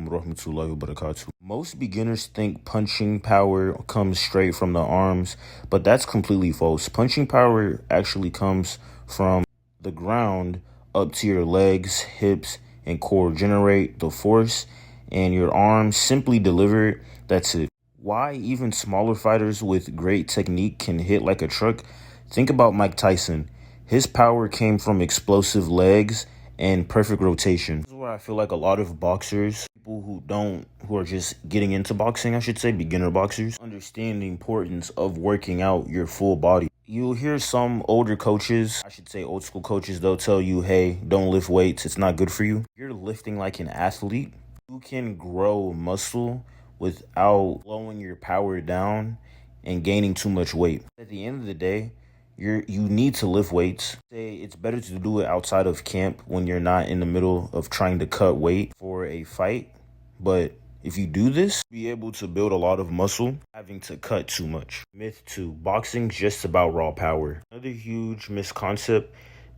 wa rahmatullahi wa barakatuh. Most beginners think punching power comes straight from the arms, but that's completely false. Punching power actually comes from the ground up to your legs, hips, and core. Generate the force, and your arms simply deliver it. That's it. Why even smaller fighters with great technique can hit like a truck? Think about Mike Tyson. His power came from explosive legs and perfect rotation. This is where I feel like a lot of boxers, people who are just getting into boxing, I should say, beginner boxers, understand the importance of working out your full body. You'll hear some older coaches, I should say old school coaches, they'll tell you, hey, don't lift weights, it's not good for you. You're lifting like an athlete. You can grow muscle without slowing your power down and gaining too much weight. At the end of the day, you need to lift weights. It's better to do it outside of camp when you're not in the middle of trying to cut weight for a fight. But if you do this, you'll be able to build a lot of muscle, having to cut too much. Myth 2, boxing's just about raw power. Another huge misconcept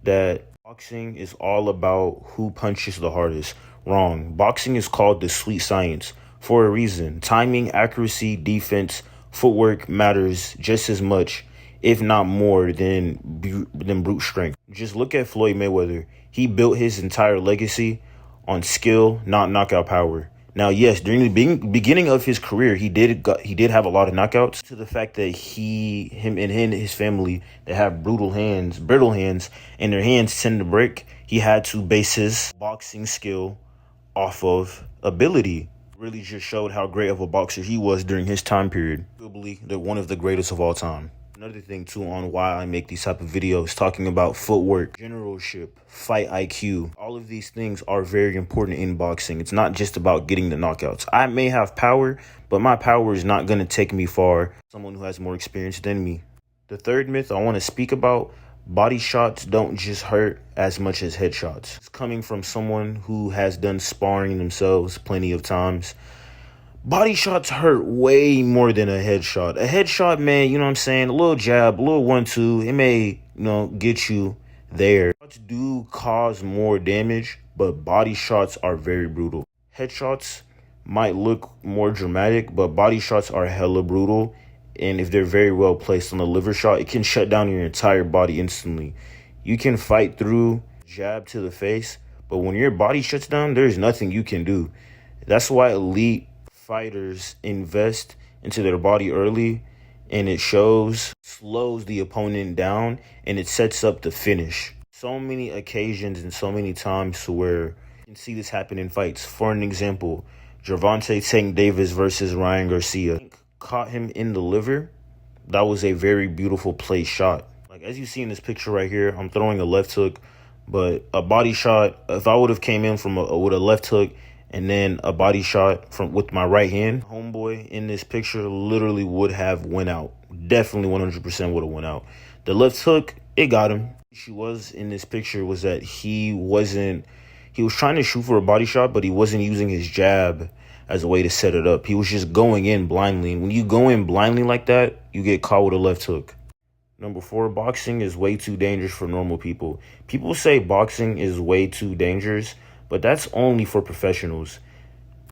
that boxing is all about who punches the hardest. Wrong. Boxing is called the sweet science for a reason. Timing, accuracy, defense, footwork matters just as much, if not more, than brute strength. Just look at Floyd Mayweather. He built his entire legacy on skill, not knockout power. Now, yes, during the beginning of his career, he did have a lot of knockouts, to the fact that him and his family, they have brittle hands, and their hands tend to break. He had to base his boxing skill off of ability. Really just showed how great of a boxer he was during his time period. Probably one of the greatest of all time. Another thing too on why I make these type of videos, talking about footwork, generalship, fight IQ. All of these things are very important in boxing. It's not just about getting the knockouts. I may have power, but my power is not going to take me far. Someone who has more experience than me. The third myth I want to speak about, body shots don't just hurt as much as headshots. It's coming from someone who has done sparring themselves plenty of times. Body shots hurt way more than a headshot. A headshot, man, you know what I'm saying? A little jab, a little 1-2, it may, get you there. Shots do cause more damage, but body shots are very brutal. Headshots might look more dramatic, but body shots are hella brutal. And if they're very well placed on the liver shot, it can shut down your entire body instantly. You can fight through jab to the face, but when your body shuts down, there's nothing you can do. That's why elite fighters invest into their body early, and it slows the opponent down, and it sets up the finish. So many occasions and so many times to where you can see this happen in fights. For an example, Gervonta Tank Davis versus Ryan Garcia. Caught him in the liver. That was a very beautiful play shot. Like as you see in this picture right here, I'm throwing a left hook, but a body shot, if I would have came in with a left hook and then a body shot with my right hand, homeboy in this picture literally would have went out. Definitely 100% would have went out. The left hook, it got him. The issue was in this picture was that he was trying to shoot for a body shot, but he wasn't using his jab as a way to set it up. He was just going in blindly. And when you go in blindly like that, you get caught with a left hook. Number 4, boxing is way too dangerous for normal people. People say boxing is way too dangerous, but that's only for professionals.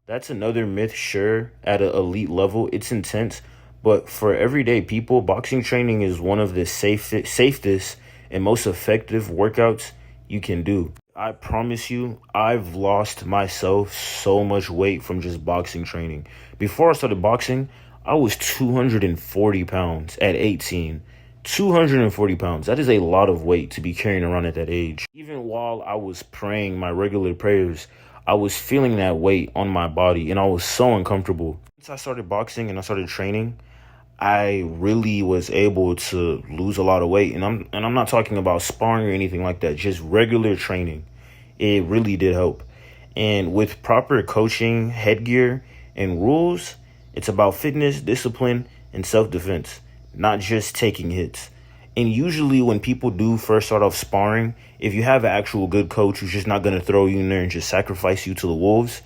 That's another myth, sure, at an elite level. It's intense, but for everyday people, boxing training is one of the safest and most effective workouts you can do. I promise you, I've lost myself so much weight from just boxing training. Before I started boxing, I was 240 pounds at 18. 240 pounds. That is a lot of weight to be carrying around at that age. Even while I was praying my regular prayers, I was feeling that weight on my body, and I was so uncomfortable. Once I started boxing and I started training, I really was able to lose a lot of weight. And I'm not talking about sparring or anything like that, just regular training. It really did help. And with proper coaching, headgear, and rules, it's about fitness, discipline, and self-defense, not just taking hits. And usually when people do first start off sparring, if you have an actual good coach who's just not going to throw you in there and just sacrifice you to the wolves,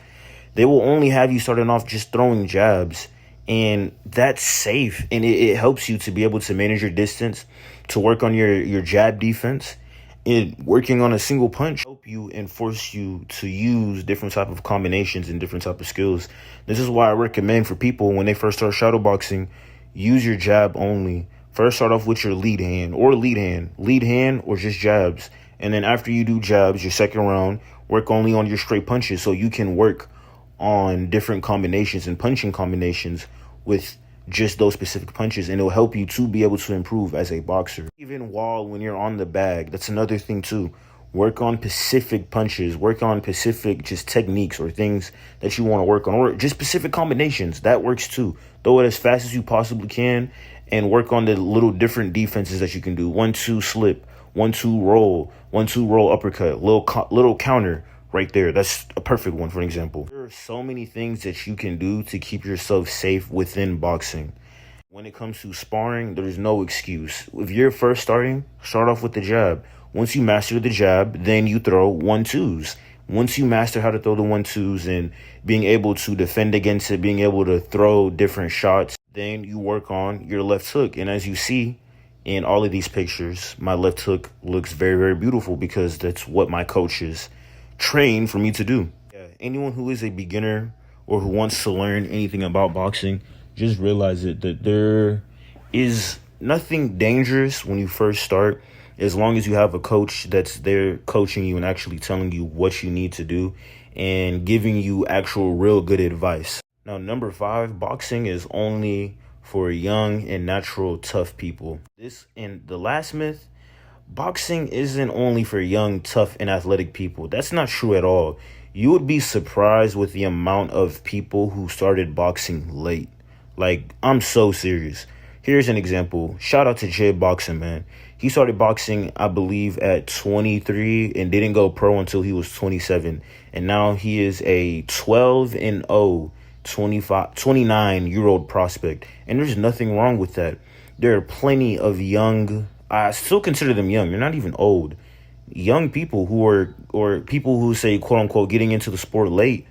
they will only have you starting off just throwing jabs. And that's safe, and it helps you to be able to manage your distance, to work on your jab defense, and working on a single punch you and force you to use different type of combinations and different type of skills. This is why I recommend for people when they first start shadowboxing, use your jab only. First start off with your lead hand or just jabs. And then after you do jabs, your second round, work only on your straight punches so you can work on different combinations and punching combinations with just those specific punches, and it'll help you to be able to improve as a boxer. Even while when you're on the bag, that's another thing too. Work on specific punches, work on specific just techniques or things that you want to work on, or just specific combinations. That works too. Throw it as fast as you possibly can and work on the little different defenses that you can do. 1-2 slip, 1-2 roll, 1-2 roll uppercut, little counter right there. That's a perfect one for an example. There are so many things that you can do to keep yourself safe within boxing. When it comes to sparring, there's no excuse. If you're first starting, start off with the jab. Once you master the jab, then you throw 1-2s. Once you master how to throw the 1-2s and being able to defend against it, being able to throw different shots, then you work on your left hook. And as you see in all of these pictures, my left hook looks very, very beautiful because that's what my coaches train for me to do. Yeah, anyone who is a beginner or who wants to learn anything about boxing, just realize it that there is nothing dangerous when you first start, as long as you have a coach that's there coaching you and actually telling you what you need to do and giving you actual real good advice. Now, number 5, boxing is only for young and natural tough people. This and the last myth, boxing isn't only for young, tough, and athletic people. That's not true at all. You would be surprised with the amount of people who started boxing late. Like, I'm so serious. Here's an example. Shout out to Jay Boxing, man. He started boxing, I believe, at 23 and didn't go pro until he was 27. And now he is a 12-0, 29-year-old prospect. And there's nothing wrong with that. There are plenty of young, I still consider them young, they're not even old, young people who are, or people who say, quote unquote, getting into the sport late,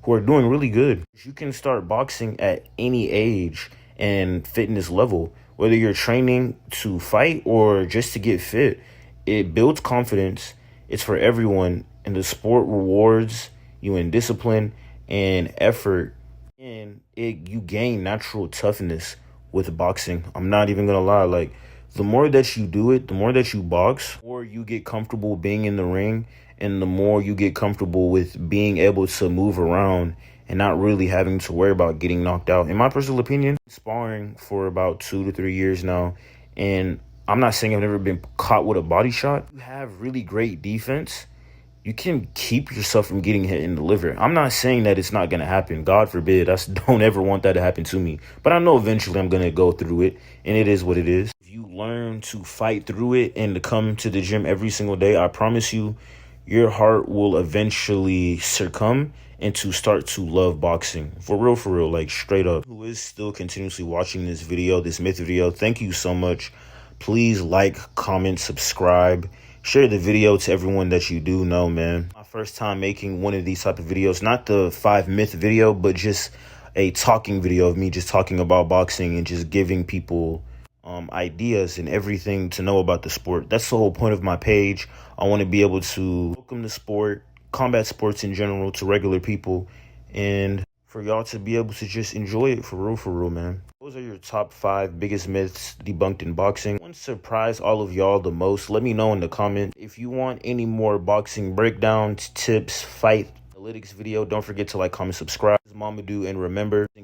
who are doing really good. You can start boxing at any age and fitness level, whether you're training to fight or just to get fit. It builds confidence. It's for everyone, and the sport rewards you in discipline and effort, and you gain natural toughness with boxing. I'm not even gonna lie, like, the more that you do it, the more that you box, the more you get comfortable being in the ring, and the more you get comfortable with being able to move around and not really having to worry about getting knocked out. In my personal opinion, sparring for about 2 to 3 years now, and I'm not saying I've never been caught with a body shot. You have really great defense. You can keep yourself from getting hit in the liver. I'm not saying that it's not going to happen. God forbid. I don't ever want that to happen to me. But I know eventually I'm going to go through it, and it is what it is. If you learn to fight through it and to come to the gym every single day, I promise you, your heart will eventually succumb and to start to love boxing. For real, like straight up. Who is still continuously watching this video, this myth video, thank you so much. Please like, comment, subscribe. Share the video to everyone that you do know, man. My first time making one of these type of videos, not the 5 myth video, but just a talking video of me just talking about boxing and just giving people ideas and everything to know about the sport. That's the whole point of my page. I want to be able to welcome the sport, combat sports in general, to regular people, and for y'all to be able to just enjoy it for real, man. Those are your top 5 biggest myths debunked in boxing. What surprised all of y'all the most? Let me know in the comment. If you want any more boxing breakdowns, tips, fight analytics video, don't forget to like, comment, subscribe. This is Mamadou, and remember,